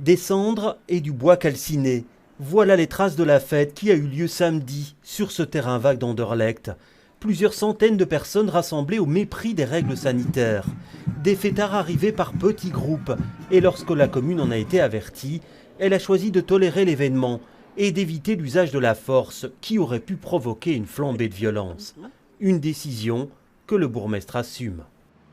Des cendres et du bois calciné. Voilà les traces de la fête qui a eu lieu samedi sur ce terrain vague d'Anderlecht. Plusieurs centaines de personnes rassemblées au mépris des règles sanitaires. Des fêtards arrivés par petits groupes. Et lorsque la commune en a été avertie, elle a choisi de tolérer l'événement et d'éviter l'usage de la force qui aurait pu provoquer une flambée de violence. Une décision que le bourgmestre assume.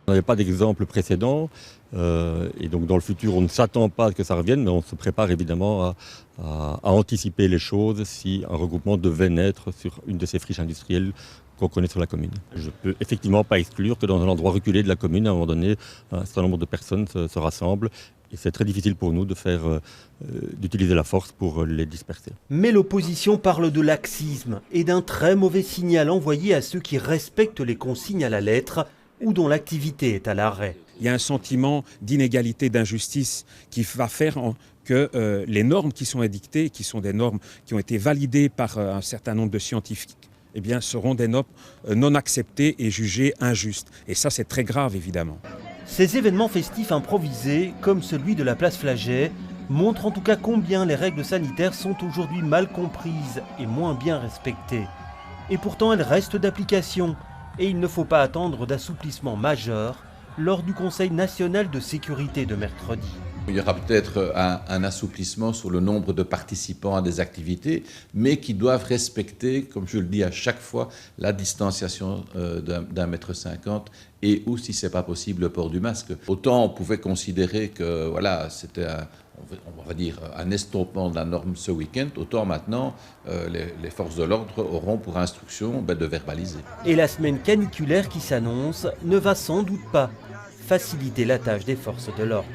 On n'avait pas d'exemple précédent et donc dans le futur on ne s'attend pas à ce que ça revienne, mais on se prépare évidemment à anticiper les choses si un regroupement devait naître sur une de ces friches industrielles qu'on connaît sur la commune. Je ne peux effectivement pas exclure que dans un endroit reculé de la commune, à un moment donné, un certain nombre de personnes se rassemblent. Et c'est très difficile pour nous d'utiliser la force pour les disperser. Mais l'opposition parle de laxisme et d'un très mauvais signal envoyé à ceux qui respectent les consignes à la lettre ou dont l'activité est à l'arrêt. Il y a un sentiment d'inégalité, d'injustice qui va faire que les normes qui sont édictées, qui sont des normes qui ont été validées par un certain nombre de scientifiques, eh bien, seront des normes non acceptées et jugées injustes. Et ça, c'est très grave, évidemment. Ces événements festifs improvisés, comme celui de la place Flagey, montrent en tout cas combien les règles sanitaires sont aujourd'hui mal comprises et moins bien respectées. Et pourtant, elles restent d'application. Et il ne faut pas attendre d'assouplissement majeur lors du Conseil national de sécurité de mercredi. Il y aura peut-être un assouplissement sur le nombre de participants à des activités, mais qui doivent respecter, comme je le dis à chaque fois, la distanciation d'1,50 m et ou, si ce n'est pas possible, le port du masque. Autant on pouvait considérer que voilà, c'était on va dire un estompement de la norme ce week-end, autant maintenant les forces de l'ordre auront pour instruction de verbaliser. Et la semaine caniculaire qui s'annonce ne va sans doute pas faciliter la tâche des forces de l'ordre.